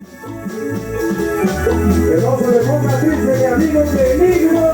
Que no se le ponga triste, mi amigo Peligro.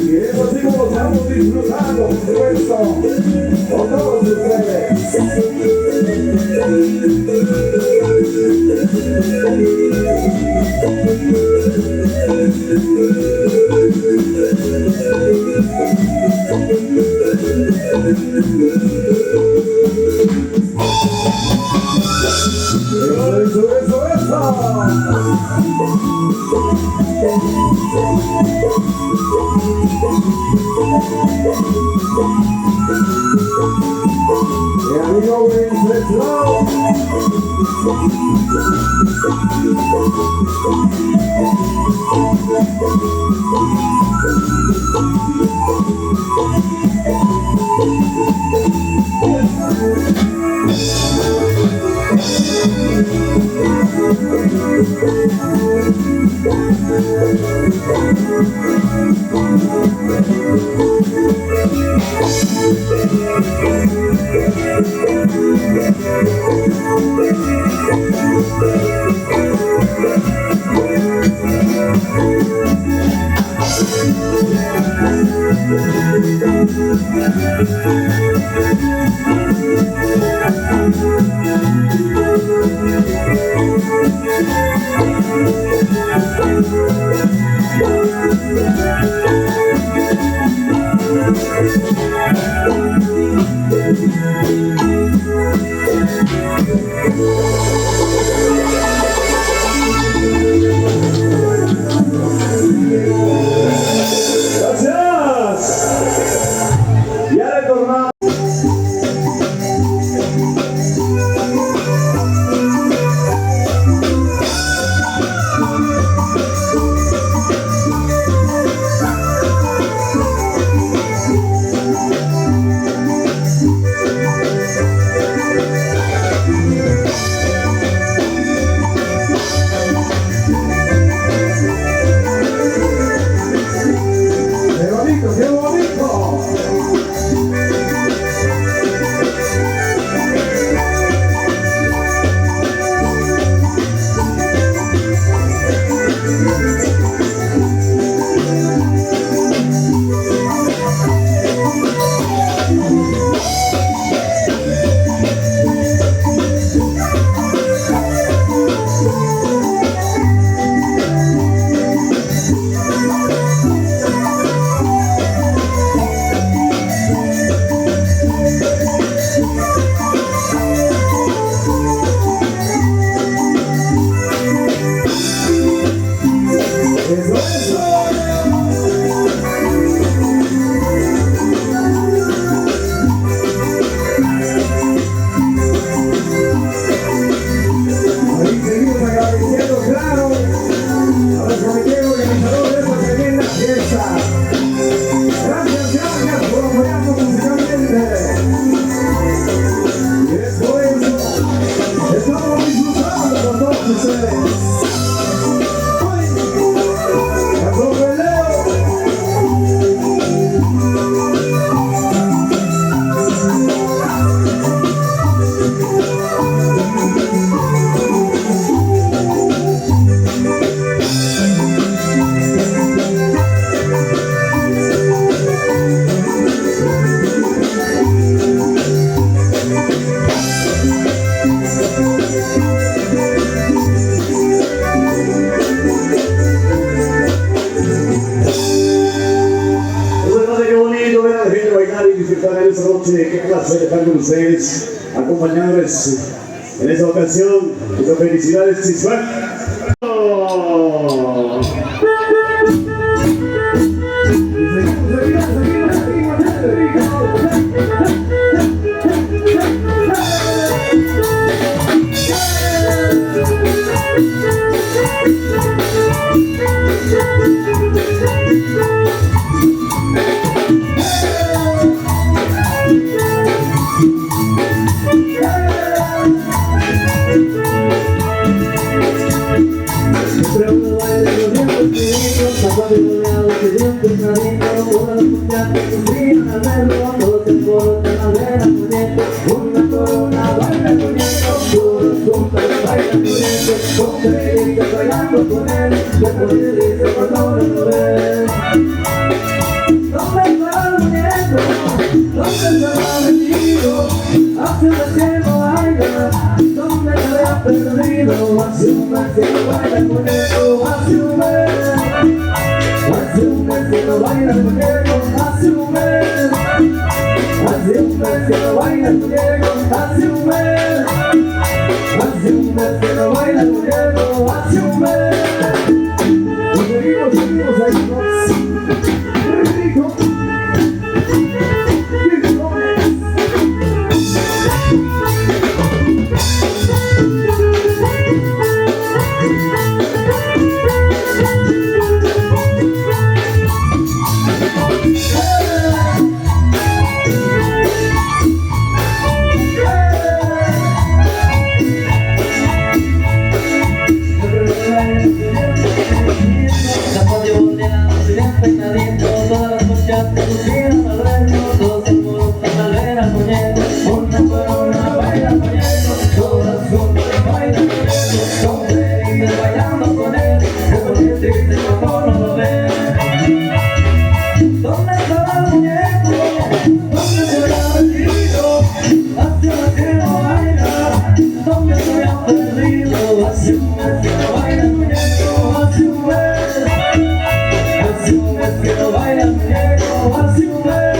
Y eso sí como estamos disfrutando, por supuesto, con todos ustedes. Eso. Mi amigo Wenceslao. Esta noche, qué placer estar con ustedes, acompañándoles en esta ocasión. Muchas felicidades y suerte. Siempre uno al verlo, todos se alborotan al ver al muñeco. Una corona baila el muñeco, todos juntos bailan el muñeco. Son felices bailando con él, se pone triste cuando lo ven. ¿Dónde está el muñeco? ¿Dónde se ha metido? Hace un mes que no baila, ¿dónde se había perdido? Hace un mes que no baila el muñeco, hace un mes. Hace un mes que no baila el muñeco, hace un mes. Hace un mes que no baila el muñeco, hace un mes. Hace un mes que no baila el muñeco, hace un mes. Seguimos ahí, ¿no? Rico. Todas las muchachas se pusieron al verlo, todos se alborotan al ver al muñeco. Una corona baila al muñeco, todas juntas bailan al muñeco. Son felices bailando con él, se pone triste cuando no lo ven. ¿Dónde está el muñeco? ¿Dónde se habrá metido? Hace un mes que no baila, ¿dónde se había perdido? Hace un mes que no baila el muñeco, hace un mes. Hace un mes que no baila el muñeco, hace un mes.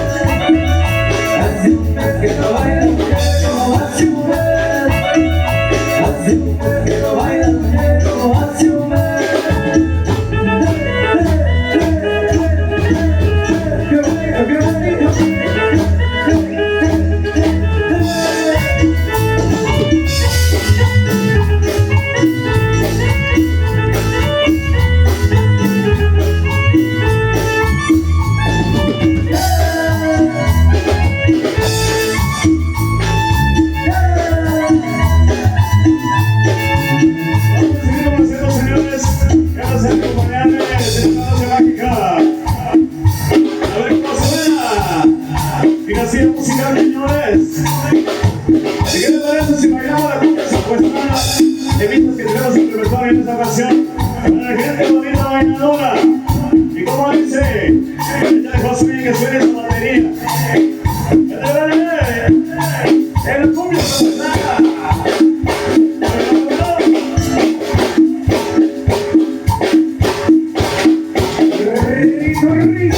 Hace un mes que no baila el muñeco, hace un mes. Hace un mes que no baila el muñeco, hace un mes. ¡Qué bonito, qué bonito! Musical, señores. ¿Y qué te parece si bailamos la cumbia supuestada? Evitas que tenemos implementado en esta ocasión para la gente bonita bailadora. ¿Y cómo dice? Ya dejó subir que suene su batería. En la cumbia supuestada. Rico, rico.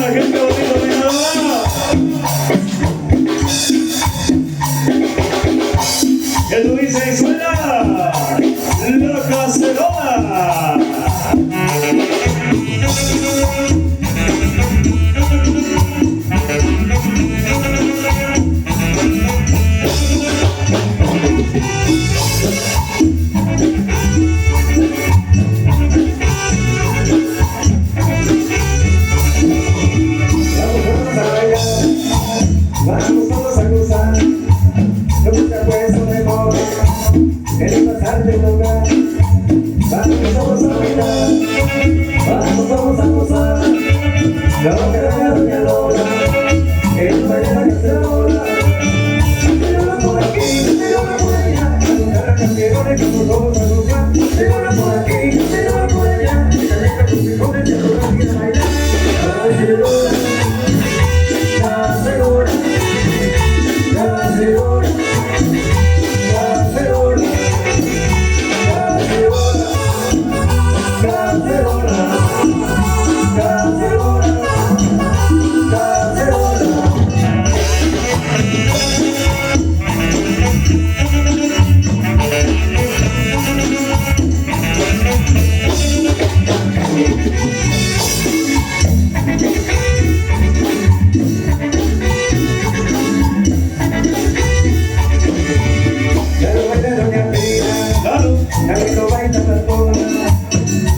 la gente bonita de Guinadora. Esto dice, suena la cacerola. Vamos todos a gozar, no te apuesto de moda, en pasar de lugar. Vamos todos a bailar, vamos todos a gozar, lo que haga doña Lola, el baile la cacerola. Señora por aquí, señora por allá, a la campeona que vamos todos a gozar. Señora por aquí, señora por allá, y la letra con frijoles y a Lola quiere bailar. Cacerola, cacerola. Cacerola, cacerola, cacerola, cacerola, cacerola, cacerola.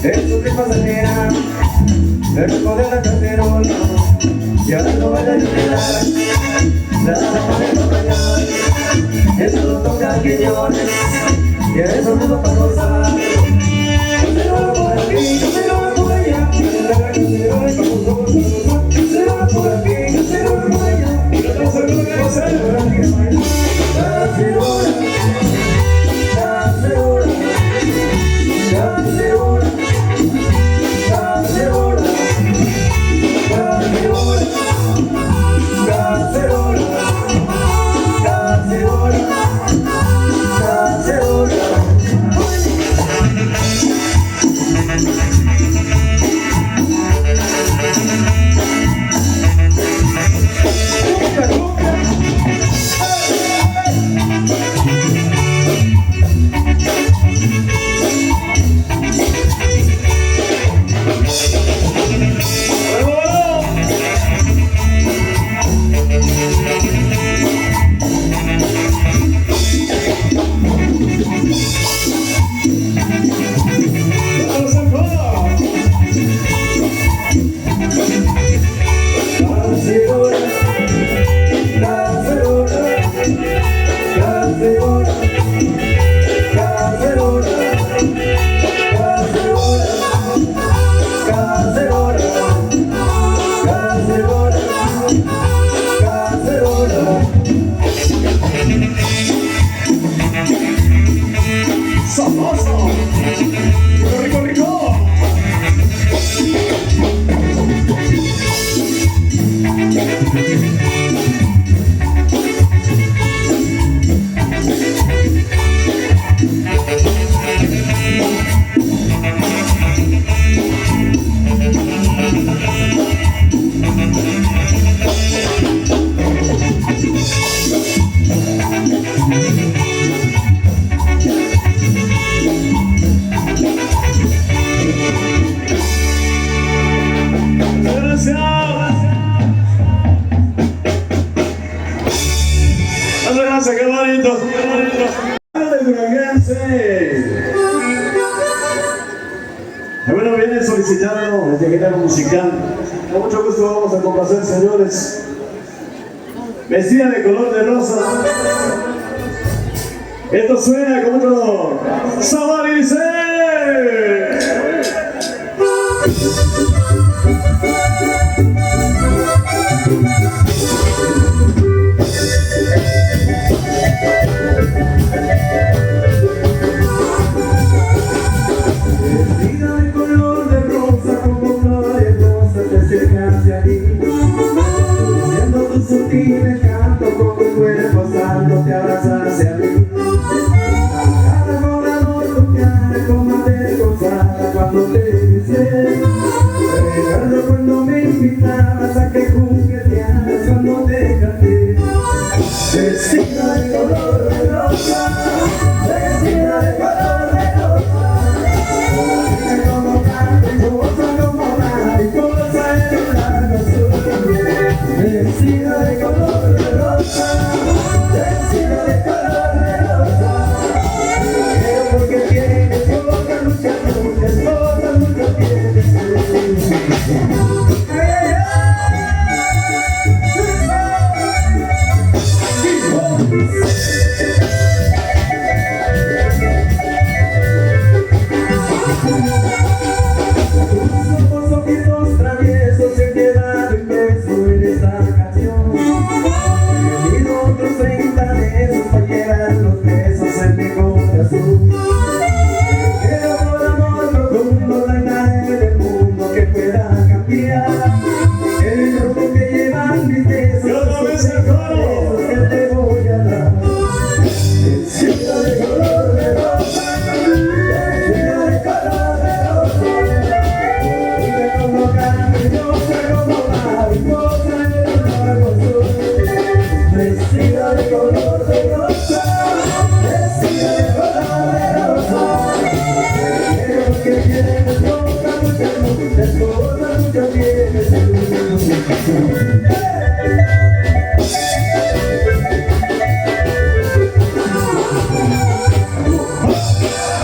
Eso te pasa, nena, el ritmo de la cacerola, y ahora no baila ni bailar, la dama de no bailar, eso lo toca Quiñones, y eso no lo para gozar. Cacerola por aquí, cacerola por allá, la cacerola y vamos todos a gozar. Cacerola por aquí, cacerola por allá, y la cacerola que cacerola quiere bailar. Cacerola, cacerola, cacerola. Cacerola, cacerola, cacerola, cacerola, cacerola. ¡Sabroso! ¡Rico, rico! Gracias, qué bonito. Bueno, viene solicitando el género musical. Con mucho gusto vamos a complacer, señores. Vestida de color de rosa. Esto suena como otro sabor y dice. Vestida de color de rosa, como flores rosas te acercas hacia mí. Siendo tu sutil encanto, con tu cuerpo santo te abrazas hacia mí. A cada volador tu cara como avergonzada. cuando me invitabas a que juguetearas cuando te canté. Vestida de color de rosa, vestida de color de rosa, como mariposa en un lago azul. Vestida de color de rosa, vestida de color de rosa, pero porque tienes cosas, muchas cosas, muchas tienes. Tus ojitos traviesos se quedaron inmersos en esta canción. He tenido otros 30 besos para llevar los besos en mi corazón. Pero por amor profundo no hay nada en el mundo que pueda cambiar el rumbo que llevan mis besos. ¡Y otra vez el coro! Que te voy a dar. Vestida de color de rosa, vestida de color de rosa, vive como cariñosa, como mariposa en el lago azul. Vestida de color de rosa, vestida de color de rosa, pero que tienes cosas, muchas cosas, muchas tienes tú.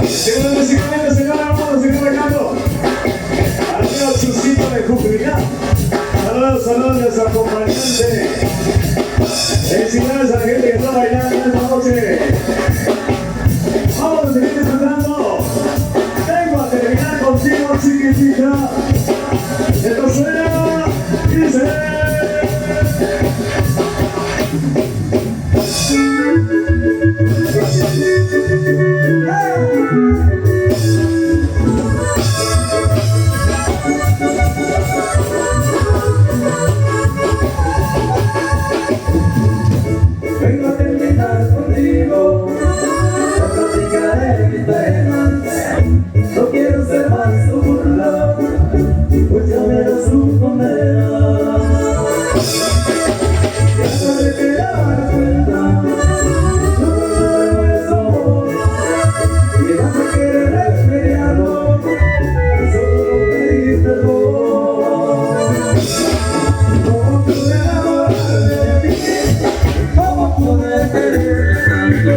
Segundo musicalmente, señora, vamos a seguir bailando. Amigo Chusito de Jujuya. Saludos, saludos a nuestro acompañante. Felicidades a la gente que está bailando esta noche. Vamos a seguir disfrutando. Vengo a terminar contigo, chiquitita. Esto suena y dice. Vengo a terminar contigo, a platicaré mis penas. No quiero ser más tu burla, mucho menos tu condena. Ya sabes que dar cuenta, no pasa de nuestro amor, y vas a querer remediarlo, solo pedir perdón. ¿Cómo pude enamorarme de ti? ¿Cómo pude quererte tanto?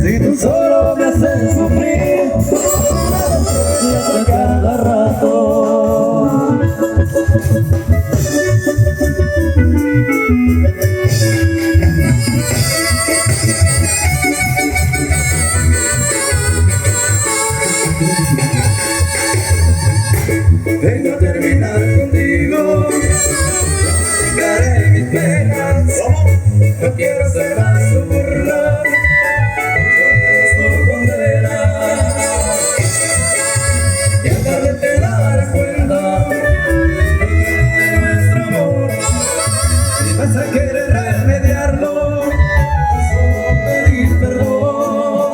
Si tú solo me haces sufrir, y a cada rato. Vengo a terminar contigo, platicaré mis penas. No quiero ser más tu burla, mucho menos tu condena. Y al tarde te darás cuenta de nuestro amor, y vas a querer remediarlo, a solo pedir perdón.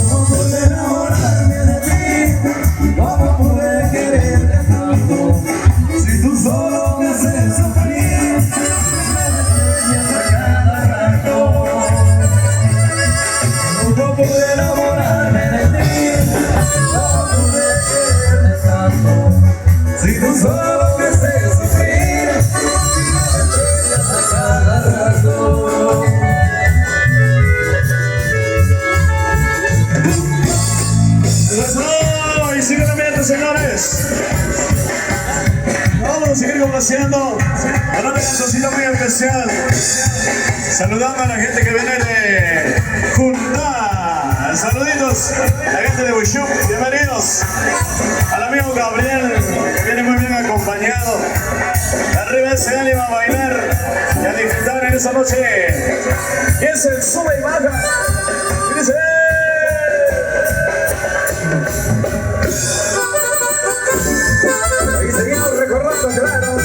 ¿Cómo pude enamorarme de ti? ¿Cómo pude quererte tanto? Si tú solo me haces sufrir, me desprecias a cada rato. ¿Cómo pude enamorarme de ti? ¿Cómo pude quererte tanto? Si tú solo me haces sufrir, me desprecias a cada rato. ¡Eso! Y sigue el ambiente, señores. Vamos a seguir complaciendo a una cancioncita muy especial. Saludando a la gente que viene de Junta. Saluditos a la gente de Huixú. Bienvenidos. Al amigo Gabriel, que viene muy bien acompañado. Arriba ese ánimo a bailar y a disfrutar en esa noche. Y es el sube y baja. Y dice. Ahí seguimos recordando, claro.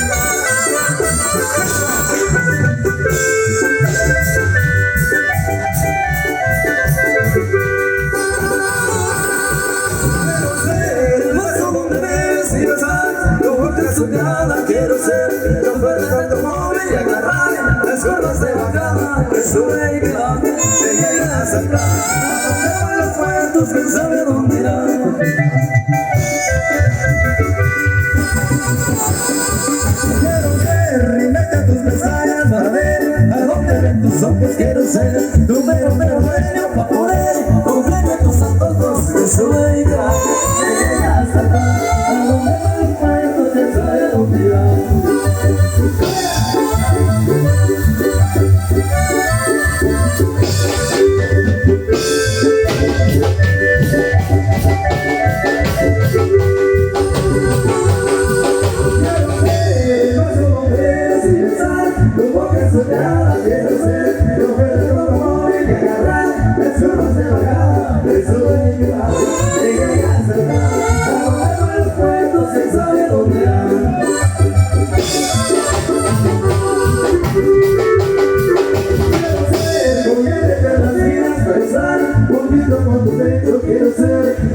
su cara quiero ser chofer de automóvil y agarrar las curvas de bajada de su vehículo te llega a sacar a donde van los puertos, quién sabe dónde irá. Quiero ver, rimete tus pestañas para ver a dónde ven tus ojos, quiero ser tu mero dueño pa' poder cumplir tus antojos de su vehículo te llega a sacar a donde van los puertos, quién sabe dónde irá. Quiero ser chofer de automóvil y agarrar las curvas de bajada de su vehículo te llega a sacar a donde van los puertos, quién sabe dónde irá. Quiero ser juguete de las vidas para usar, bonito con tu pecho quiero ser